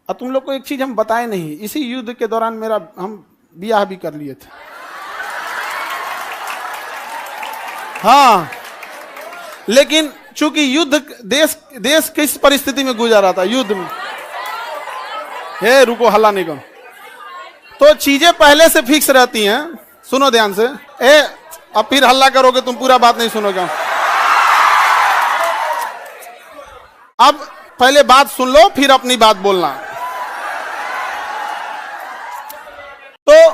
और तुम लोग को एक चीज हम बताए नहीं, इसी युद्ध के दौरान हम ब्याह भी कर लिए थे। हाँ, लेकिन चूंकि युद्ध देश किस परिस्थिति में गुजर रहा था, युद्ध में। हे रुको, हल्ला नहीं करो। तो चीजें पहले से फिक्स रहती हैं। सुनो ध्यान से। अब फिर हल्ला करोगे तुम, पूरा बात नहीं सुनोगे। अब पहले बात सुन लो, फिर अपनी बात बोलना। तो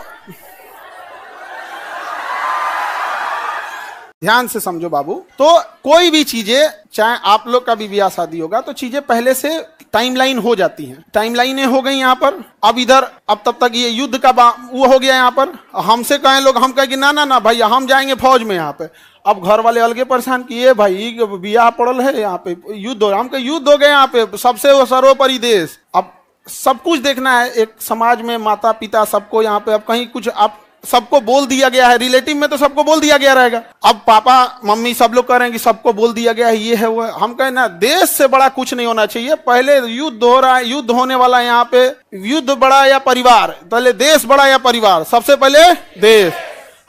ध्यान से समझो बाबू। तो कोई भी चीजें, चाहे आप लोग का भी ब्याह शादी होगा, तो चीजें पहले से टाइमलाइन हो जाती हैं। टाइमलाइनें हो गई यहाँ पर। अब इधर, अब तब तक ये युद्ध का वो हो गया यहाँ पर। हमसे कहें लोग, हम कहें कि ना ना ना भैया, हम जाएंगे फौज में यहाँ पे। अब घर वाले अलगे परेशान किए, भाई ब्याह पड़ल है यहाँ पे, युद्ध हो रहा। हम कहे युद्ध हो गए यहाँ पे, सबसे सर्वोपरि देश। अब सब कुछ देखना है एक समाज में, माता पिता सबको यहाँ पे। अब कहीं कुछ आप सबको बोल दिया गया है, रिलेटिव में तो सबको बोल दिया गया रहेगा। अब पापा मम्मी सब लोग कह रहे हैं कि सबको बोल दिया गया है, ये है वो है। हम कहें ना, देश से बड़ा कुछ नहीं होना चाहिए। पहले युद्ध हो रहा है, युद्ध होने वाला है यहाँ पे। युद्ध बड़ा या परिवार, पहले देश बड़ा या परिवार? सबसे पहले देश।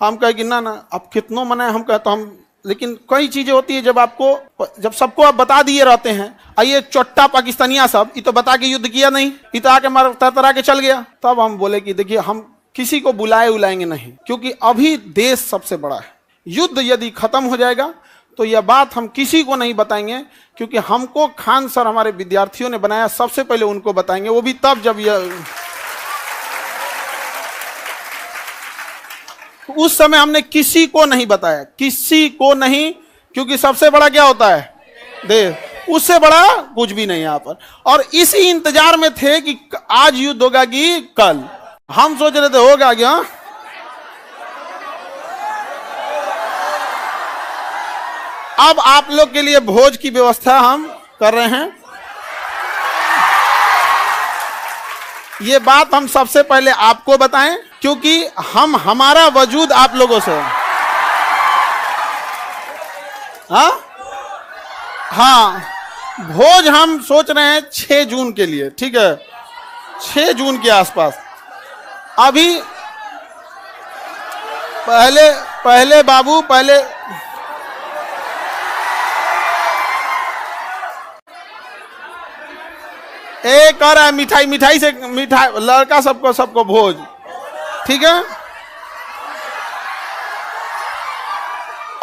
हम कहे कि ना ना, अब कितनों मनाए। हम कहते हम, लेकिन कई चीजें होती है जब सबको आप बता दिए रहते हैं। आइए चोट्टा पाकिस्तानिया सब, ये तो बता के युद्ध किया नहीं, ये तो आके मार तरतरा के चल गया। तब हम बोले कि देखिए, हम किसी को बुलाएंगे नहीं, क्योंकि अभी देश सबसे बड़ा है। युद्ध यदि खत्म हो जाएगा तो यह बात हम किसी को नहीं बताएंगे, क्योंकि हमको खान सर हमारे विद्यार्थियों ने बनाया, सबसे पहले उनको बताएंगे, वो भी तब जब यह, उस समय हमने किसी को नहीं बताया, किसी को नहीं, क्योंकि सबसे बड़ा क्या होता है? देश। उससे बड़ा कुछ भी नहीं यहाँ पर। और इसी इंतजार में थे कि आज युद्ध होगा कि कल। हम सोच रहे थे होगा क्या। अब आप लोग के लिए भोज की व्यवस्था हम कर रहे हैं। ये बात हम सबसे पहले आपको बताएं, क्योंकि हमारा वजूद आप लोगों से। हाँ, भोज हम सोच रहे हैं 6 जून के लिए, ठीक है? 6 जून के आसपास। अभी पहले बाबू, पहले एक और है मिठाई से, लड़का सबको भोज, ठीक है?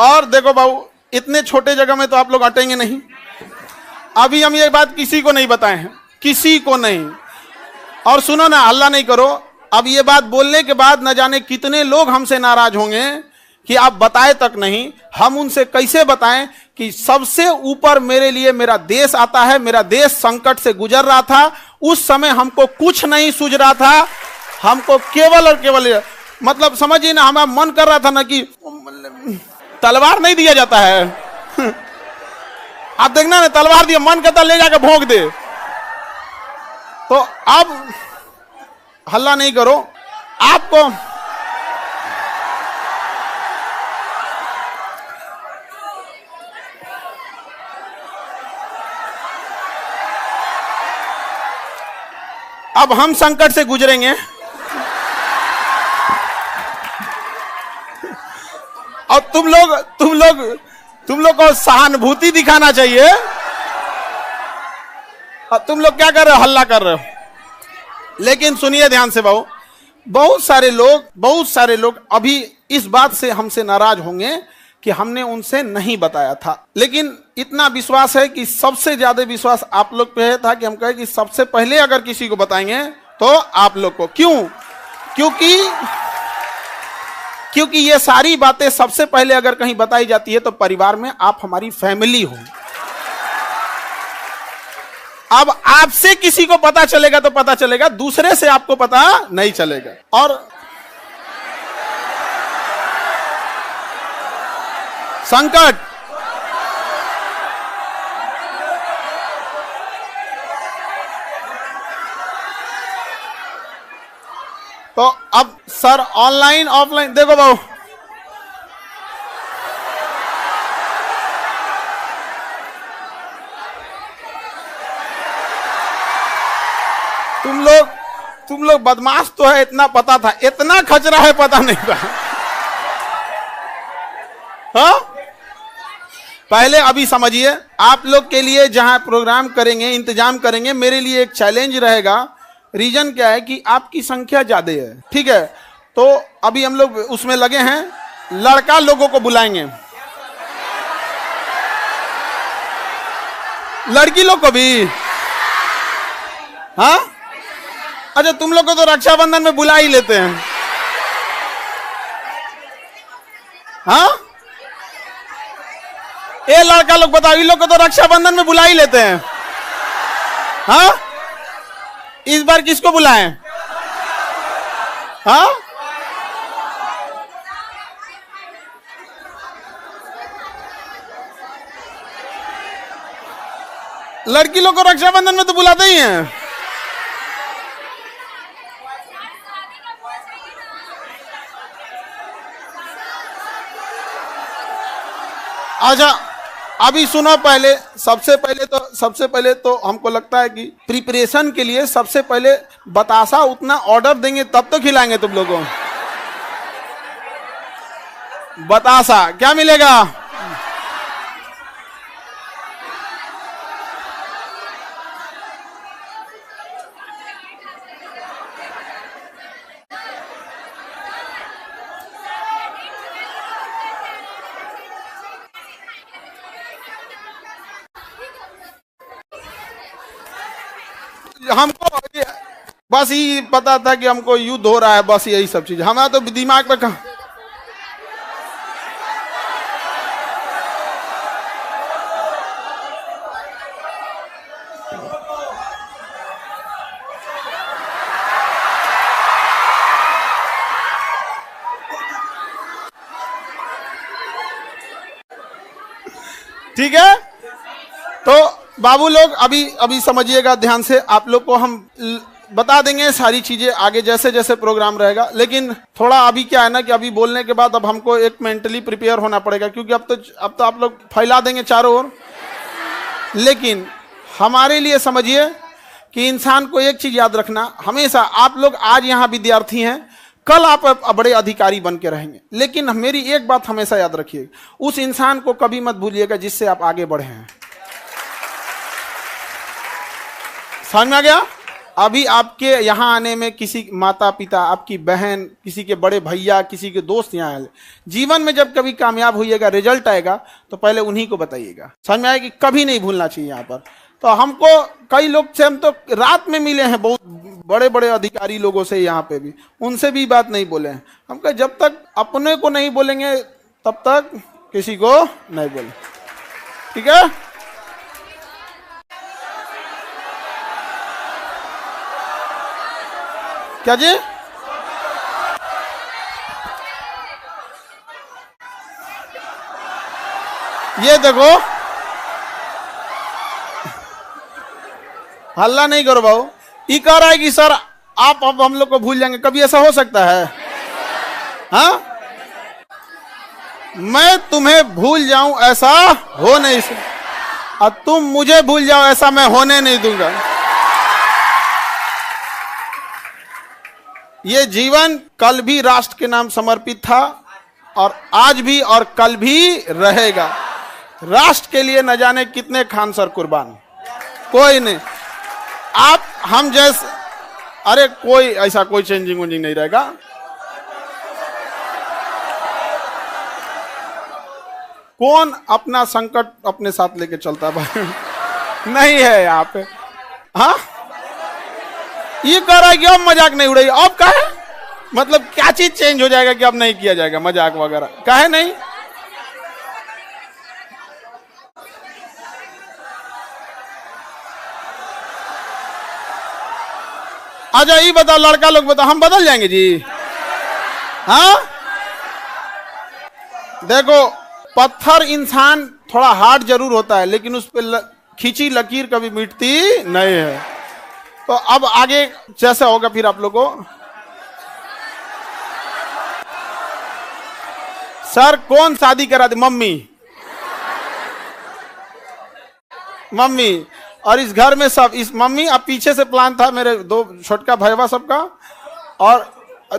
और देखो बाबू, इतने छोटे जगह में तो आप लोग अटेंगे नहीं। अभी हम ये बात किसी को नहीं बताए हैं, किसी को नहीं। और सुनो ना, हल्ला नहीं करो। अब ये बात बोलने के बाद न जाने कितने लोग हमसे नाराज होंगे कि आप बताए तक नहीं। हम उनसे कैसे बताएं कि सबसे ऊपर मेरे लिए मेरा देश आता है। मेरा देश संकट से गुजर रहा था, उस समय हमको कुछ नहीं सूझ रहा था। हमको केवल और केवल, मतलब समझिए ना, हमारा मन कर रहा था ना कि तलवार नहीं दिया जाता है। आप देखना ना, तलवार दिया, मन करता ले जाकर भोंक दे। तो अब हल्ला नहीं करो। आपको अब हम संकट से गुजरेंगे, और तुम लोग को सहानुभूति दिखाना चाहिए। तुम लोग क्या कर रहे हो? हल्ला कर रहे हो। लेकिन सुनिए ध्यान से बाबू, बहुत सारे लोग अभी इस बात से हमसे नाराज होंगे कि हमने उनसे नहीं बताया था। लेकिन इतना विश्वास है कि सबसे ज्यादा विश्वास आप लोग पे था कि हम कहे कि सबसे पहले अगर किसी को बताएंगे तो आप लोग को। क्यों? क्योंकि ये सारी बातें सबसे पहले अगर कहीं बताई जाती है तो परिवार में आप हमारी फैमिली हो। अब आपसे किसी को पता चलेगा तो पता चलेगा, दूसरे से आपको पता नहीं चलेगा। और संकट, तो अब सर ऑनलाइन ऑफलाइन देखो बाबू, तुम लोग बदमाश तो है, इतना पता था, इतना खचरा है पता नहीं था। हाँ, पहले अभी समझिए, आप लोग के लिए जहां प्रोग्राम करेंगे, इंतजाम करेंगे, मेरे लिए एक चैलेंज रहेगा। रीजन क्या है कि आपकी संख्या ज्यादा है, ठीक है? तो अभी हम लोग उसमें लगे हैं, लड़का लोगों को बुलाएंगे, लड़की लोग को भी। हाँ, अच्छा, तुम लोग को तो रक्षाबंधन में बुला ही लेते हैं। हाँ, ये लड़का लोग बताओ, इन लोग को तो रक्षाबंधन में बुला ही लेते हैं। हाँ, इस बार किसको बुलाएं? हाँ, लड़की लोग को रक्षाबंधन में तो बुलाते ही हैं। अच्छा, अभी सुनो, सबसे पहले तो हमको लगता है कि प्रिपरेशन के लिए सबसे पहले बतासा उतना ऑर्डर देंगे तब तो खिलाएंगे तुम लोगों को। बतासा क्या मिलेगा? हमको बस ये पता था कि हमको युद्ध हो रहा है, बस यही सब चीज हमारा तो दिमाग में कहा। ठीक है, तो बाबू लोग अभी समझिएगा ध्यान से, आप लोग को हम बता देंगे सारी चीजें आगे जैसे जैसे प्रोग्राम रहेगा। लेकिन थोड़ा अभी क्या है ना कि अभी बोलने के बाद अब हमको एक मेंटली प्रिपेयर होना पड़ेगा, क्योंकि अब तो आप लोग फैला देंगे चारों ओर। लेकिन हमारे लिए समझिए कि इंसान को एक चीज याद रखना, हमेशा आप लोग आज यहाँ विद्यार्थी हैं, कल आप बड़े अधिकारी बन के रहेंगे। लेकिन मेरी एक बात हमेशा याद रखिए, उस इंसान को कभी मत भूलिएगा जिससे आप आगे बढ़े हैं। समझ में आ गया? अभी आपके यहाँ आने में किसी माता पिता, आपकी बहन, किसी के बड़े भैया, किसी के दोस्त यहाँ आए। जीवन में जब कभी कामयाब होइएगा, रिजल्ट आएगा, तो पहले उन्हीं को बताइएगा। समझ में आया कि कभी नहीं भूलना चाहिए यहाँ पर। तो हमको कई लोग से हम तो रात में मिले हैं, बहुत बड़े बड़े अधिकारी लोगों से यहाँ पे भी, उनसे भी बात नहीं बोले हैं। हम कहे जब तक अपने को नहीं बोलेंगे तब तक किसी को नहीं बोले, ठीक है? क्या जी? ये देखो, हल्ला नहीं करो भाऊ। ये कह रहा है कि सर आप अब हम लोग को भूल जाएंगे, कभी ऐसा हो सकता है? हाँ, मैं तुम्हें भूल जाऊं ऐसा हो नहीं सकता, और तुम मुझे भूल जाओ ऐसा मैं होने नहीं दूंगा। ये जीवन कल भी राष्ट्र के नाम समर्पित था, और आज भी और कल भी रहेगा। राष्ट्र के लिए न जाने कितने खान सर कुर्बान, कोई नहीं। आप हम जैसे, अरे कोई ऐसा कोई चेंजिंग वेंजिंग नहीं रहेगा। कौन अपना संकट अपने साथ लेके चलता भाई? नहीं है यहाँ पे। हाँ, ये कह रहा है कि अब मजाक नहीं उड़ेगी। अब कहे मतलब क्या चीज चेंज हो जाएगा कि अब नहीं किया जाएगा मजाक वगैरह? कहे नहीं। अच्छा ये बताओ, लड़का लोग बताओ, हम बदल जाएंगे जी? हाँ, देखो, पत्थर इंसान थोड़ा हार्ड जरूर होता है, लेकिन उस पर खींची लकीर कभी मिटती नहीं है। तो अब आगे जैसा होगा फिर आप लोगों को। सर कौन शादी करा दी? मम्मी। मम्मी। और इस घर में सब, इस मम्मी, अब पीछे से प्लान था मेरे दो छोटका भैया सबका और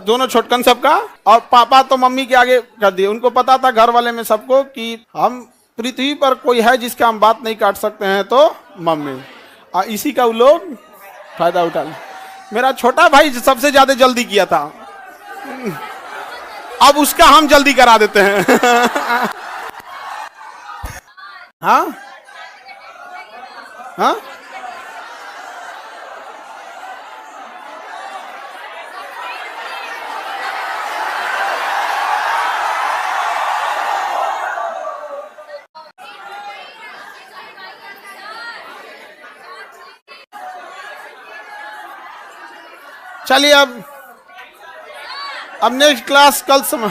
दोनों छोटकन सबका, और पापा तो मम्मी के आगे कर दिए। उनको पता था घर वाले में सबको कि हम पृथ्वी पर कोई है जिसका हम बात नहीं काट सकते हैं तो मम्मी, और इसी का वो लोग फायदा उठा ले। मेरा छोटा भाई सबसे ज्यादा जल्दी किया था, अब उसका हम जल्दी करा देते हैं। हाँ हाँ, चलिए अब नेक्स्ट क्लास कल समय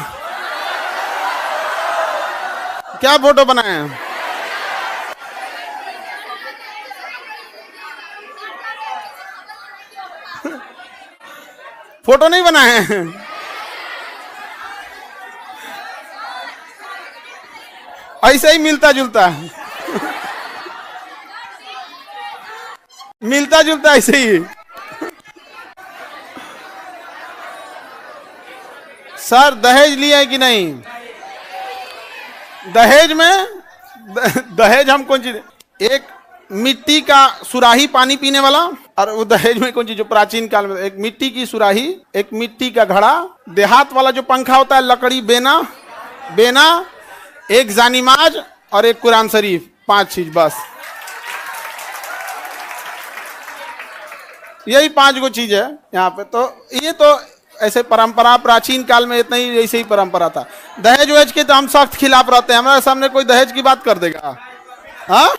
क्या फोटो बनाए हैं? फोटो नहीं बनाए हैं, ऐसे ही मिलता जुलता है, मिलता जुलता ऐसे ही। सर दहेज लिया है कि नहीं? दहेज में दहेज हम कौन चीज, एक मिट्टी का सुराही पानी पीने वाला, और वो दहेज में कौन चीज जो प्राचीन काल में एक मिट्टी की सुराही, एक मिट्टी का घड़ा, देहात वाला जो पंखा होता है लकड़ी, बेना बेना, एक जानीमाज और एक कुरान शरीफ, 5 चीज बस। यही 5 गो चीज है यहाँ पे। तो ये तो ऐसे परंपरा प्राचीन काल में इतना ही ऐसे ही परंपरा था। दहेज वहेज के तो हम सख्त खिलाफ रहते हैं, हमारे सामने कोई दहेज की बात कर देगा? हाँ,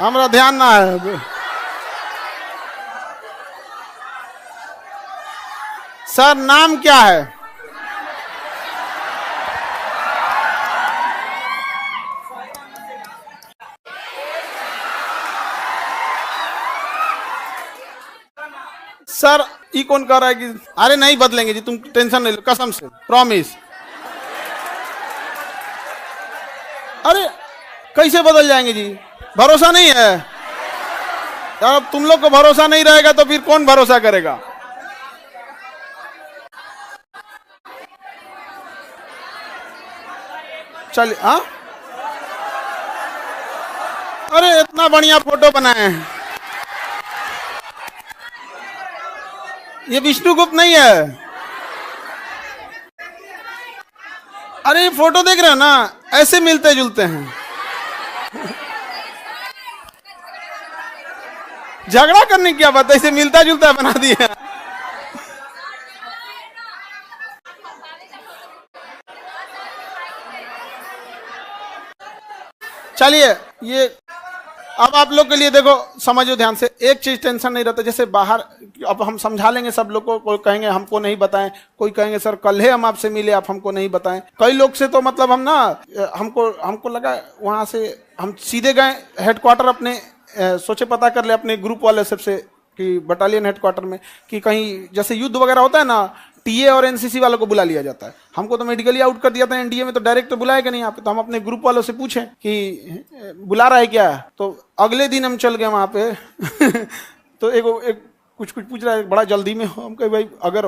हमारा ध्यान ना है। सर नाम क्या है? सर ये कौन कह रहा है कि अरे नहीं बदलेंगे जी, तुम टेंशन नहीं लो, कसम से प्रॉमिस। अरे कैसे बदल जाएंगे जी, भरोसा नहीं है यार। अब तुम लोग को भरोसा नहीं रहेगा तो फिर कौन भरोसा करेगा? चलिए हाँ, अरे इतना बढ़िया फोटो बनाए हैं। ये विष्णुगुप्त नहीं है? अरे ये फोटो देख रहे हो ना, ऐसे मिलते जुलते हैं। झगड़ा करने की क्या बात है, ऐसे मिलता जुलता बना दिया। चलिए ये अब आप लोग के लिए देखो, समझो ध्यान से, एक चीज टेंशन नहीं रहता। जैसे बाहर अब हम समझा लेंगे सब लोग को, कोई कहेंगे हमको नहीं बताएं, कोई कहेंगे सर कल ही हम आपसे मिले आप हमको नहीं बताएं। कई लोग से तो मतलब हम ना, हमको लगा वहां से हम सीधे गए हेडक्वार्टर अपने, सोचे पता कर ले अपने ग्रुप वाले सबसे कि बटालियन हेडक्वार्टर में कि कहीं जैसे युद्ध वगैरह होता है ना, टीए और एनसीसी वालों को बुला लिया जाता है। हमको तो मेडिकली आउट कर दिया था एनडीए में, तो डायरेक्ट तो बुलाएगा नहीं यहाँ पे। तो हम अपने ग्रुप वालों से पूछे कि बुला रहा है क्या, तो अगले दिन हम चल गए वहाँ पे। तो एक कुछ पूछ रहा है, बड़ा जल्दी में हो। हम कहे भाई अगर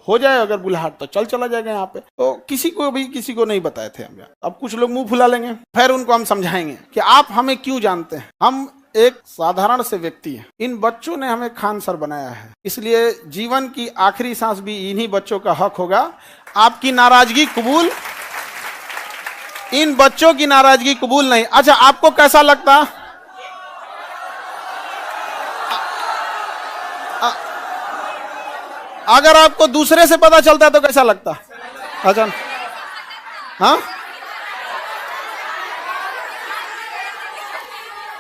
हो जाए अगर बुलाहट तो चला जाएगा यहाँ पे। तो किसी को नहीं बताए थे हम। अब कुछ लोग मुंह फुला लेंगे, फिर उनको हम समझाएंगे कि आप हमें क्यों जानते हैं, हम एक साधारण से व्यक्ति है। इन बच्चों ने हमें खान सर बनाया है, इसलिए जीवन की आखिरी सांस भी इन्हीं बच्चों का हक होगा। आपकी नाराजगी कबूल, इन बच्चों की नाराजगी कबूल नहीं। अच्छा आपको कैसा लगता, अगर आपको दूसरे से पता चलता तो कैसा लगता? अच्छा हाँ,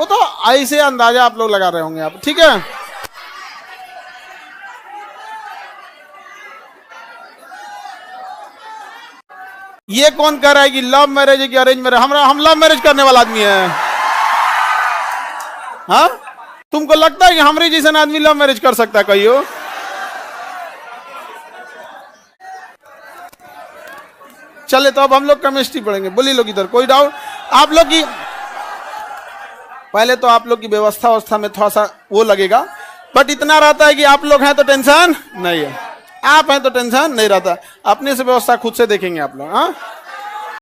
वो तो ऐसे अंदाजा आप लोग लगा रहे होंगे आप, ठीक है। ये कौन कह रहा है कि लव मैरिज है कि अरेंज मैरिज? हम लव मैरिज करने वाला आदमी है। हाँ तुमको लगता है कि हमारे जैसा आदमी लव मैरिज कर सकता है कहियो? चले तो अब हम लोग केमिस्ट्री पढ़ेंगे। बोलिए लोग इधर, कोई डाउट? आप लोग की पहले तो आप लोग की व्यवस्था में थोड़ा सा वो लगेगा, बट इतना रहता है कि आप लोग हैं तो टेंशन नहीं है, आप हैं तो टेंशन नहीं रहता। अपने से व्यवस्था खुद से देखेंगे आप लोग। हाँ